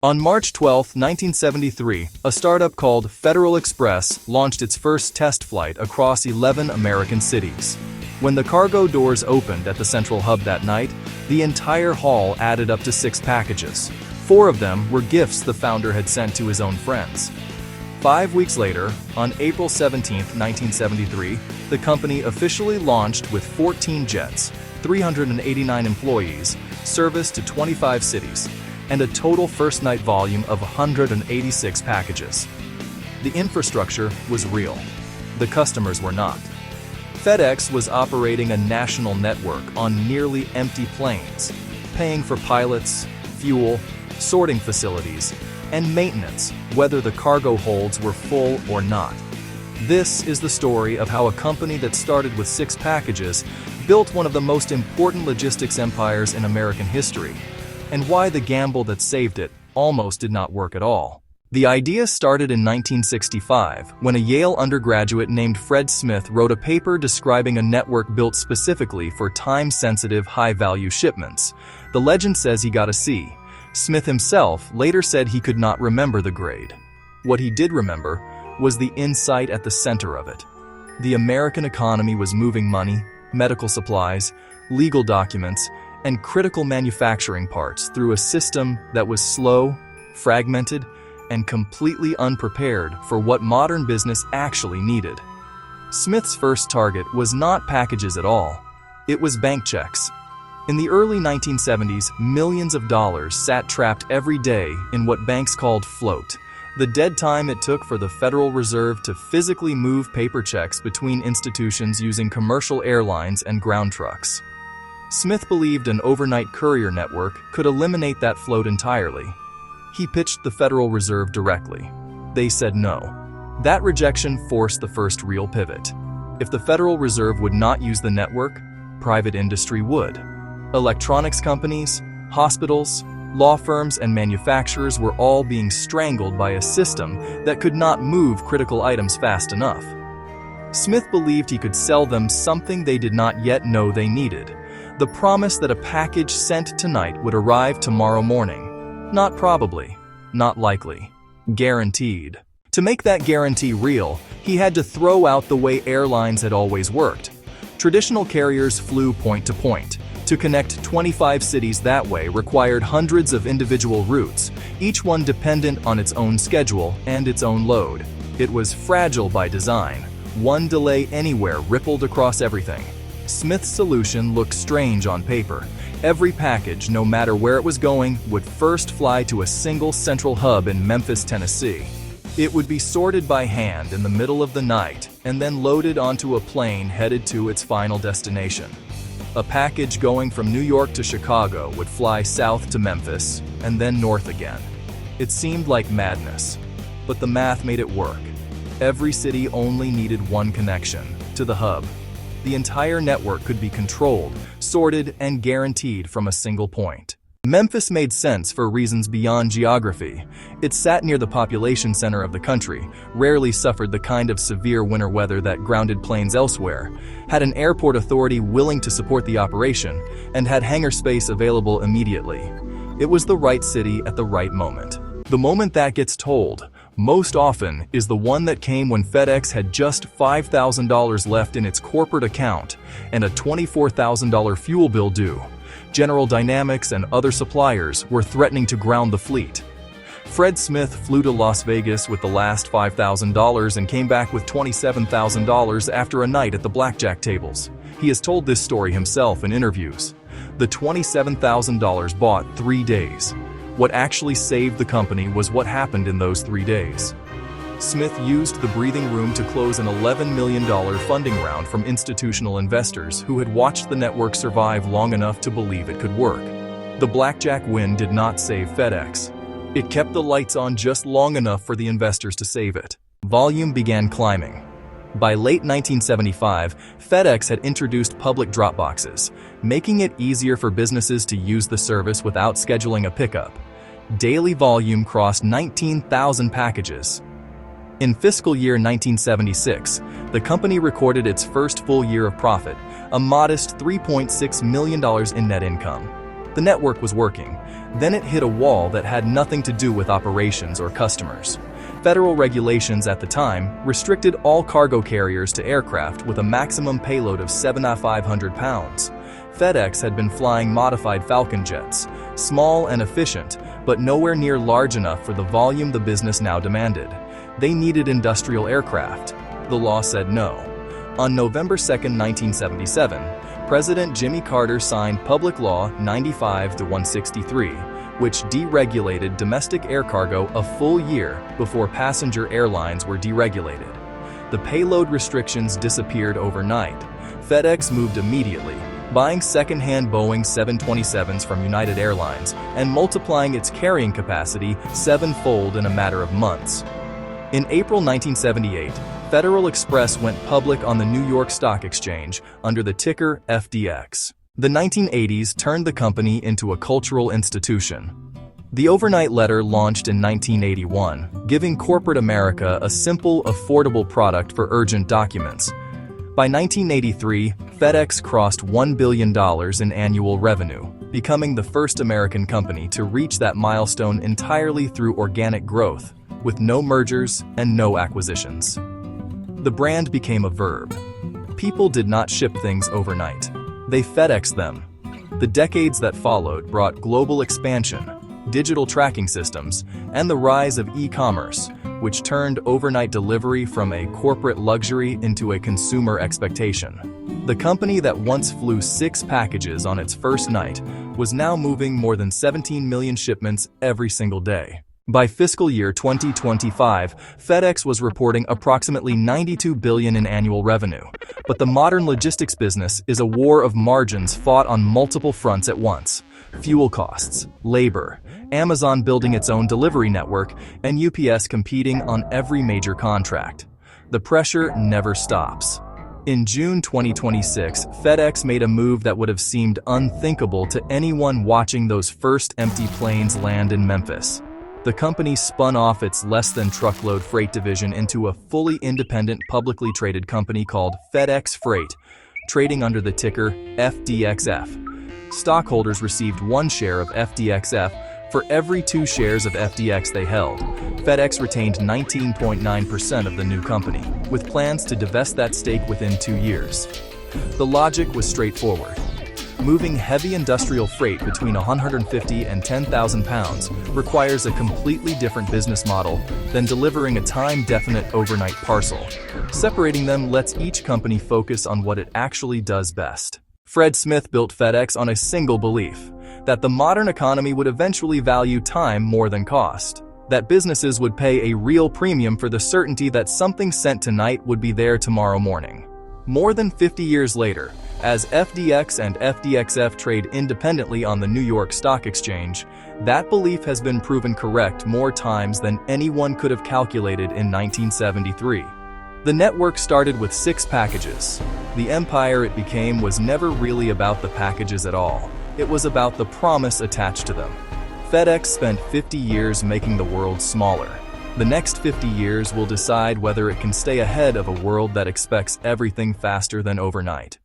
On March 12, 1973, a startup called Federal Express launched its first test flight across 11 American cities. When the cargo doors opened at the central hub that night, the entire haul added up to 6 packages. 4 of them were gifts the founder had sent to his own friends. 5 weeks later, on April 17, 1973, the company officially launched with 14 jets, 389 employees, service to 25 cities, and a total first-night volume of 186 packages. The infrastructure was real. The customers were not. FedEx was operating a national network on nearly empty planes, paying for pilots, fuel, sorting facilities, and maintenance, whether the cargo holds were full or not. This is the story of how a company that started with 6 packages built one of the most important logistics empires in American history, and why the gamble that saved it almost did not work at all. The idea started in 1965, when a Yale undergraduate named Fred Smith wrote a paper describing a network built specifically for time-sensitive, high-value shipments. The legend says he got a C. Smith himself later said he could not remember the grade. What he did remember was the insight at the center of it. The American economy was moving money, medical supplies, legal documents, and critical manufacturing parts through a system that was slow, fragmented, and completely unprepared for what modern business actually needed. Smith's first target was not packages at all. It was bank checks. In the early 1970s, millions of dollars sat trapped every day in what banks called float, the dead time it took for the Federal Reserve to physically move paper checks between institutions using commercial airlines and ground trucks. Smith believed an overnight courier network could eliminate that float entirely. He pitched the Federal Reserve directly. They said no. That rejection forced the first real pivot. If the Federal Reserve would not use the network, private industry would. Electronics companies, hospitals, law firms, and manufacturers were all being strangled by a system that could not move critical items fast enough. Smith believed he could sell them something they did not yet know they needed: the promise that a package sent tonight would arrive tomorrow morning. Not probably, not likely, guaranteed. To make that guarantee real, he had to throw out the way airlines had always worked. Traditional carriers flew point to point. To connect 25 cities that way required hundreds of individual routes, each one dependent on its own schedule and its own load. It was fragile by design. One delay anywhere rippled across everything. Smith's solution looked strange on paper. Every package, no matter where it was going, would first fly to a single central hub in Memphis, Tennessee. It would be sorted by hand in the middle of the night and then loaded onto a plane headed to its final destination. A package going from New York to Chicago would fly south to Memphis and then north again. It seemed like madness, but the math made it work. Every city only needed one connection, to the hub. The entire network could be controlled, sorted, and guaranteed from a single point. Memphis made sense for reasons beyond geography. It sat near the population center of the country, rarely suffered the kind of severe winter weather that grounded planes elsewhere, had an airport authority willing to support the operation, and had hangar space available immediately. It was the right city at the right moment. The moment that gets told, most often, is the one that came when FedEx had just $5,000 left in its corporate account and a $24,000 fuel bill due. General Dynamics and other suppliers were threatening to ground the fleet. Fred Smith flew to Las Vegas with the last $5,000 and came back with $27,000 after a night at the blackjack tables. He has told this story himself in interviews. The $27,000 bought 3 days. What actually saved the company was what happened in those 3 days. Smith used the breathing room to close an $11 million funding round from institutional investors who had watched the network survive long enough to believe it could work. The blackjack win did not save FedEx. It kept the lights on just long enough for the investors to save it. Volume began climbing. By late 1975, FedEx had introduced public drop boxes, making it easier for businesses to use the service without scheduling a pickup. Daily volume crossed 19,000 packages. In fiscal year 1976, the company recorded its first full year of profit, a modest $3.6 million in net income. The network was working. Then it hit a wall that had nothing to do with operations or customers. Federal regulations at the time restricted all cargo carriers to aircraft with a maximum payload of 7,500 pounds. FedEx had been flying modified Falcon jets, small and efficient, but nowhere near large enough for the volume the business now demanded. They needed industrial aircraft. The law said no. On November 2, 1977, President Jimmy Carter signed Public Law 95-163, which deregulated domestic air cargo a full year before passenger airlines were deregulated. The payload restrictions disappeared overnight. FedEx moved immediately, buying second-hand Boeing 727s from United Airlines and multiplying its carrying capacity seven-fold in a matter of months. In April 1978, Federal Express went public on the New York Stock Exchange under the ticker FDX. The 1980s turned the company into a cultural institution. The overnight letter launched in 1981, giving corporate America a simple, affordable product for urgent documents. By 1983, FedEx crossed $1 billion in annual revenue, becoming the first American company to reach that milestone entirely through organic growth, with no mergers and no acquisitions. The brand became a verb. People did not ship things overnight. They FedExed them. The decades that followed brought global expansion, digital tracking systems, and the rise of e-commerce, which turned overnight delivery from a corporate luxury into a consumer expectation. The company that once flew 6 packages on its first night was now moving more than 17 million shipments every single day. By fiscal year 2025, FedEx was reporting approximately $92 billion in annual revenue. But the modern logistics business is a war of margins fought on multiple fronts at once. Fuel costs, labor, Amazon building its own delivery network, and UPS competing on every major contract. The pressure never stops. In June 2026, FedEx made a move that would have seemed unthinkable to anyone watching those first empty planes land in Memphis. The company spun off its less-than-truckload freight division into a fully independent publicly traded company called FedEx Freight, trading under the ticker FDXF. Stockholders received 1 share of FDXF for every 2 shares of FDX they held. FedEx retained 19.9% of the new company, with plans to divest that stake within 2 years. The logic was straightforward. Moving heavy industrial freight between 150 and 10,000 pounds requires a completely different business model than delivering a time-definite overnight parcel. Separating them lets each company focus on what it actually does best. Fred Smith built FedEx on a single belief: that the modern economy would eventually value time more than cost. That businesses would pay a real premium for the certainty that something sent tonight would be there tomorrow morning. More than 50 years later, as FDX and FDXF trade independently on the New York Stock Exchange, that belief has been proven correct more times than anyone could have calculated in 1973. The network started with 6 packages. The empire it became was never really about the packages at all. It was about the promise attached to them. FedEx spent 50 years making the world smaller. The next 50 years will decide whether it can stay ahead of a world that expects everything faster than overnight.